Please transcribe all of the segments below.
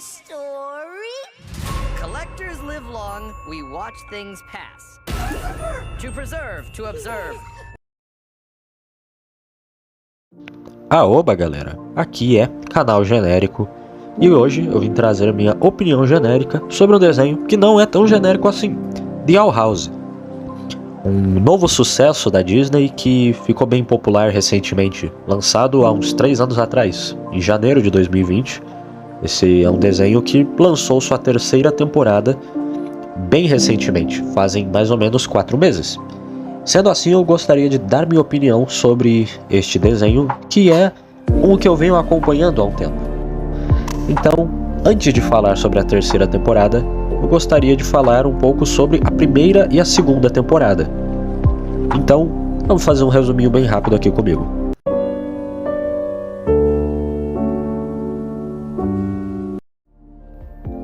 story? Collectors live long, we watch things pass. To preserve, to observe. Oba galera, aqui é Canal Genérico e hoje eu vim trazer a minha opinião genérica sobre um desenho que não é tão genérico assim, The Owl House. Um novo sucesso da Disney que ficou bem popular recentemente, lançado há uns 3 anos atrás, em janeiro de 2020. Esse é um desenho que lançou sua 3ª temporada bem recentemente, fazem mais ou menos 4 meses. Sendo assim, eu gostaria de dar minha opinião sobre este desenho, que é um que eu venho acompanhando há um tempo. Então, antes de falar sobre a 3ª temporada, eu gostaria de falar um pouco sobre a 1ª e a 2ª temporada. Então, vamos fazer um resuminho bem rápido aqui comigo.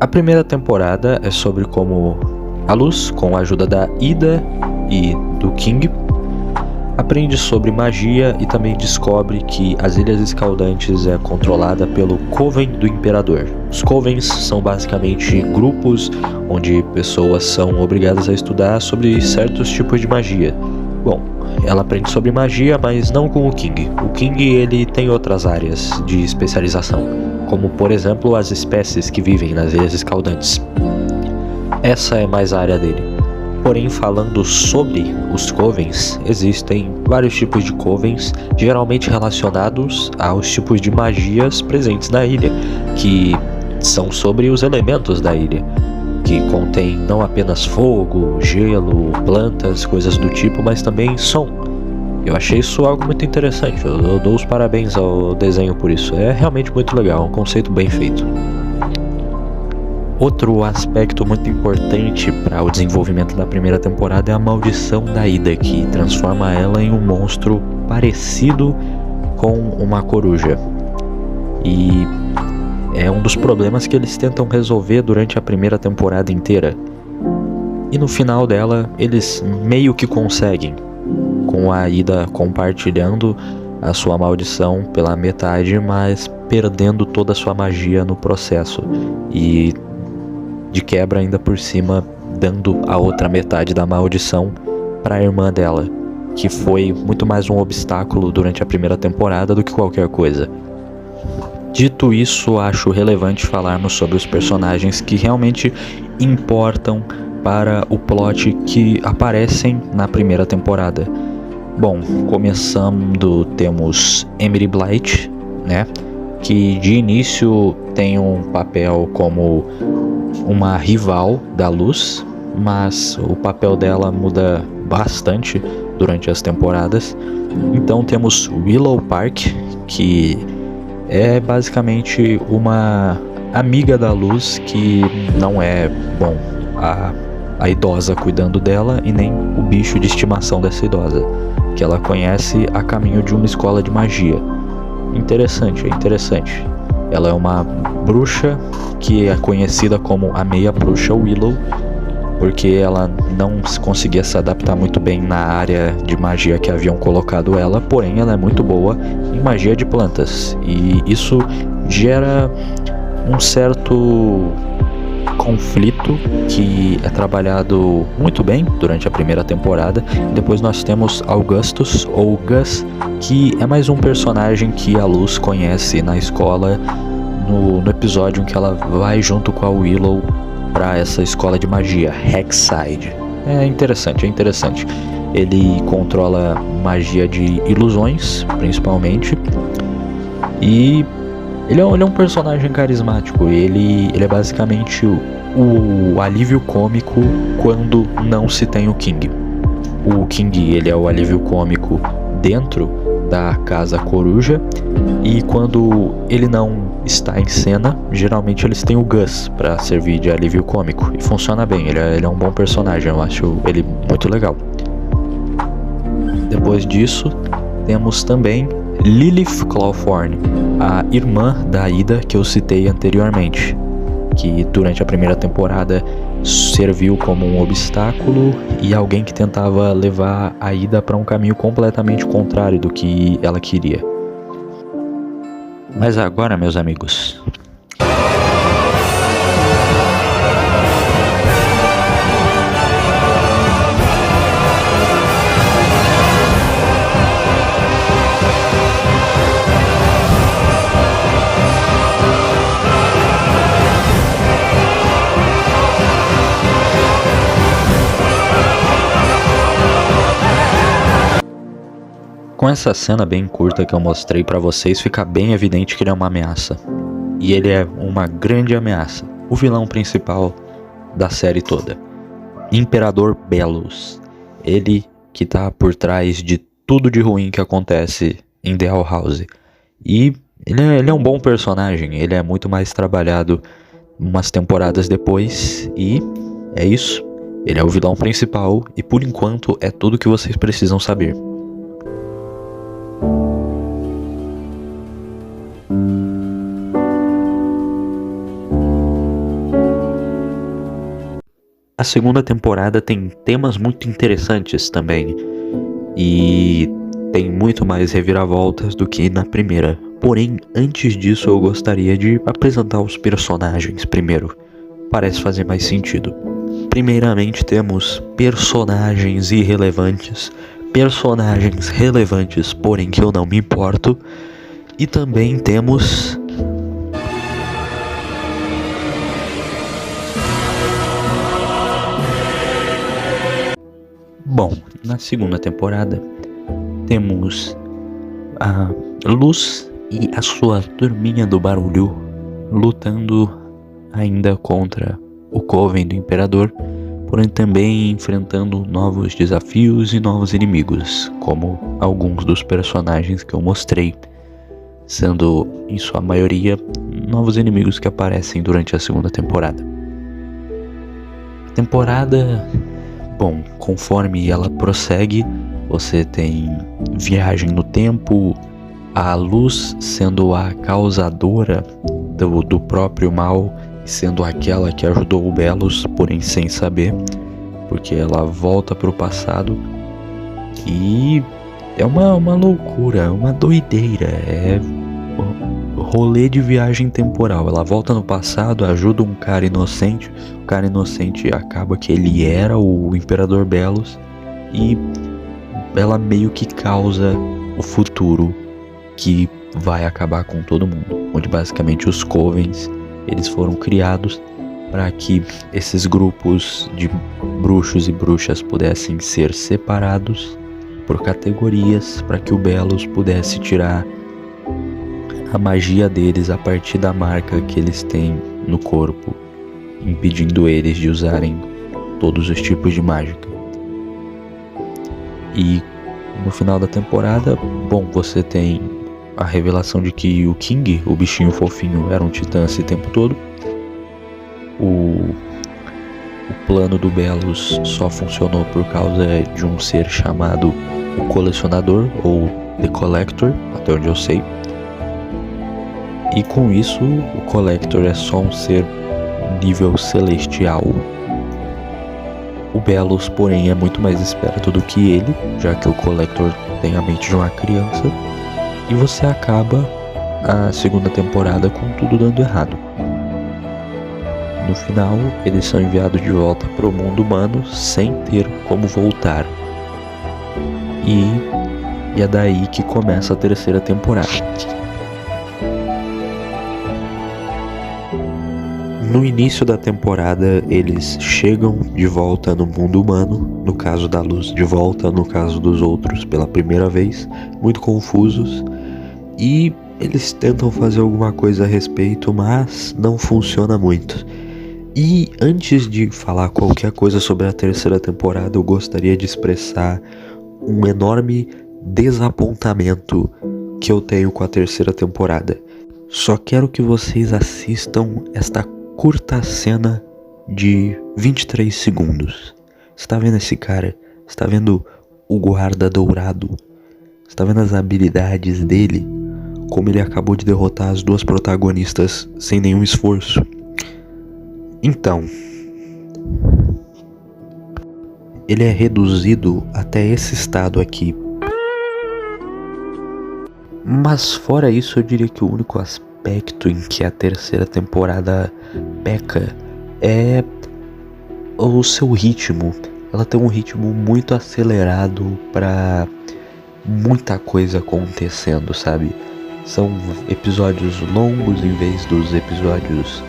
A 1ª temporada é sobre como a Luz, com a ajuda da Ida e do King, aprende sobre magia e também descobre que as Ilhas Escaldantes é controlada pelo Coven do Imperador. Os Covens são basicamente grupos onde pessoas são obrigadas a estudar sobre certos tipos de magia. Bom, ela aprende sobre magia, mas não com o King. O King ele tem outras áreas de especialização, como por exemplo as espécies que vivem nas Ilhas Escaldantes. Essa é mais a área dele. Porém, falando sobre os Covens, existem vários tipos de Covens, geralmente relacionados aos tipos de magias presentes na ilha, que são sobre os elementos da ilha, que contém não apenas fogo, gelo, plantas, coisas do tipo, mas também som. Eu achei isso algo muito interessante, eu dou os parabéns ao desenho por isso, é realmente muito legal, um conceito bem feito. Outro aspecto muito importante para o desenvolvimento da 1ª temporada é a maldição da Ida, que transforma ela em um monstro parecido com uma coruja. E é um dos problemas que eles tentam resolver durante a 1ª temporada inteira. E no final dela, eles meio que conseguem, com a Ida compartilhando a sua maldição pela metade, mas perdendo toda a sua magia no processo. E de quebra ainda por cima, dando a outra metade da maldição para a irmã dela, que foi muito mais um obstáculo durante a 1ª temporada do que qualquer coisa. Dito isso, acho relevante falarmos sobre os personagens que realmente importam para o plot que aparecem na 1ª temporada. Bom, começando, temos Emily Blythe, né, que de início tem um papel como uma rival da Luz, mas o papel dela muda bastante durante as temporadas. Então temos Willow Park, que é basicamente uma amiga da Luz que não é, bom, a idosa cuidando dela e nem o bicho de estimação dessa idosa, que ela conhece a caminho de uma escola de magia. Interessante, é interessante. Ela é uma bruxa que é conhecida como a meia bruxa Willow, porque ela não conseguia se adaptar muito bem na área de magia que haviam colocado ela, porém ela é muito boa em magia de plantas, e isso gera um certo conflito que é trabalhado muito bem durante a 1ª temporada. Depois nós temos Augustus, ou Gus, que é mais um personagem que a Luz conhece na escola, no episódio em que ela vai junto com a Willow para essa escola de magia, Hexside. É interessante, é interessante. Ele controla magia de ilusões, principalmente, e ele é um personagem carismático. Ele é basicamente o alívio cômico quando não se tem o King. O King, ele é o alívio cômico dentro da Casa Coruja, e quando ele não está em cena, geralmente eles têm o Gus para servir de alívio cômico, e funciona bem. Ele é um bom personagem, eu acho ele muito legal. Depois disso, temos também Lilith Clawthorne, a irmã da Ida que eu citei anteriormente, que durante a 1ª temporada serviu como um obstáculo e alguém que tentava levar a Ida para um caminho completamente contrário do que ela queria. Mas agora, meus amigos, Com essa cena bem curta que eu mostrei pra vocês, fica bem evidente que ele é uma ameaça. E ele é uma grande ameaça. O vilão principal da série toda. Imperador Belus. Ele que tá por trás de tudo de ruim que acontece em The Owl House. E ele é um bom personagem. Ele é muito mais trabalhado umas temporadas depois. E é isso. Ele é o vilão principal. E por enquanto é tudo que vocês precisam saber. A segunda temporada tem temas muito interessantes também, e tem muito mais reviravoltas do que na primeira. Porém, antes disso eu gostaria de apresentar os personagens primeiro. Parece fazer mais sentido. Primeiramente temos personagens irrelevantes, personagens relevantes, porém que eu não me importo. E também temos... Bom, na segunda temporada temos a Luz e a sua turminha do barulho lutando ainda contra o Coven do Imperador, porém também enfrentando novos desafios e novos inimigos, como alguns dos personagens que eu mostrei, sendo em sua maioria novos inimigos que aparecem durante a segunda temporada. A temporada... Bom, conforme ela prossegue, você tem viagem no tempo, a Luz sendo a causadora do próprio mal, sendo aquela que ajudou o Belus, porém sem saber, porque ela volta pro passado e é uma loucura, uma doideira, é rolê de viagem temporal. Ela volta no passado, ajuda um cara inocente, o cara inocente acaba que ele era o Imperador Belus e ela meio que causa o futuro que vai acabar com todo mundo, onde basicamente os Covens, eles foram criados para que esses grupos de bruxos e bruxas pudessem ser separados por categorias, para que o Belus pudesse tirar a magia deles a partir da marca que eles têm no corpo, impedindo eles de usarem todos os tipos de mágica. E no final da temporada, bom, você tem a revelação de que o King, o bichinho fofinho, era um titã esse tempo todo. O plano do Belus só funcionou por causa de um ser chamado o Colecionador, ou The Collector, até onde eu sei. E com isso, o Collector é só um ser nível celestial. O Belus, porém, é muito mais esperto do que ele, já que o Collector tem a mente de uma criança. E você acaba a segunda temporada com tudo dando errado. No final, eles são enviados de volta para o mundo humano sem ter como voltar. E é daí que começa a terceira temporada. No início da temporada, eles chegam de volta no mundo humano, no caso da Luz de volta, no caso dos outros pela primeira vez, muito confusos, e eles tentam fazer alguma coisa a respeito, mas não funciona muito. E antes de falar qualquer coisa sobre a terceira temporada, eu gostaria de expressar um enorme desapontamento que eu tenho com a terceira temporada. Só quero que vocês assistam esta curta cena de 23 segundos. Você tá vendo esse cara? Você tá vendo o guarda dourado? Você tá vendo as habilidades dele? Como ele acabou de derrotar as duas protagonistas sem nenhum esforço. Então, ele é reduzido até esse estado aqui. Mas fora isso, eu diria que o único aspecto em que a terceira temporada peca é o seu ritmo. Ela tem um ritmo muito acelerado pra muita coisa acontecendo, sabe? São episódios longos em vez dos episódios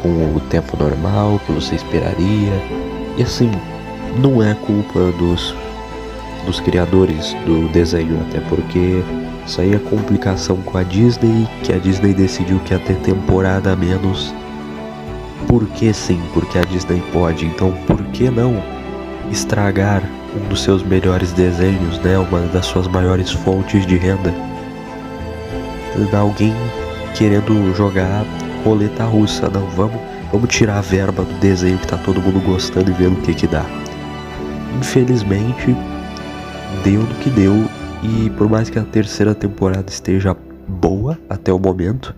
com o tempo normal que você esperaria. E assim, não é culpa dos dos criadores do desenho, até porque isso aí é complicação com a Disney, que a Disney decidiu que ia ter temporada a menos. Porque sim, porque a Disney pode, então por que não estragar um dos seus melhores desenhos, né? Uma das suas maiores fontes de renda. Alguém querendo jogar roleta russa, não, vamos tirar a verba do desenho que tá todo mundo gostando e ver o que dá. Infelizmente, deu no que deu, e por mais que a terceira temporada esteja boa até o momento,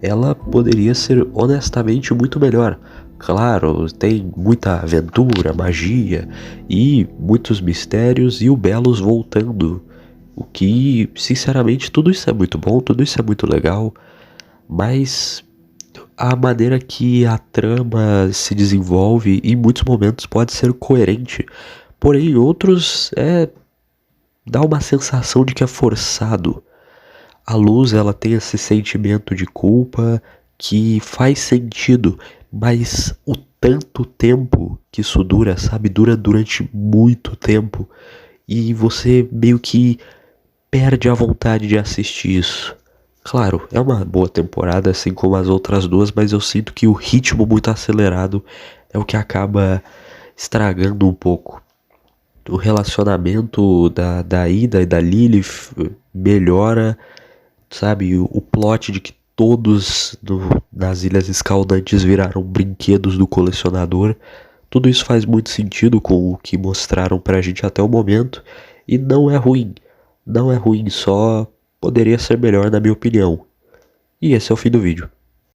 ela poderia ser honestamente muito melhor. Claro, tem muita aventura, magia e muitos mistérios, e o Belos voltando. O que, sinceramente, tudo isso é muito bom, tudo isso é muito legal, mas a maneira que a trama se desenvolve em muitos momentos pode ser coerente, porém em outros dá uma sensação de que é forçado. A Luz, ela tem esse sentimento de culpa que faz sentido, mas o tanto tempo que isso dura, sabe? Dura durante muito tempo, e você meio que perde a vontade de assistir isso. Claro, é uma boa temporada, assim como as outras duas, mas eu sinto que o ritmo muito acelerado é o que acaba estragando um pouco. O relacionamento da Ida e da Lilith melhora, sabe? O plot de que todos nas Ilhas Escaldantes viraram brinquedos do colecionador. Tudo isso faz muito sentido com o que mostraram pra gente até o momento, e não é ruim. Não é ruim, só poderia ser melhor na minha opinião. E esse é o fim do vídeo.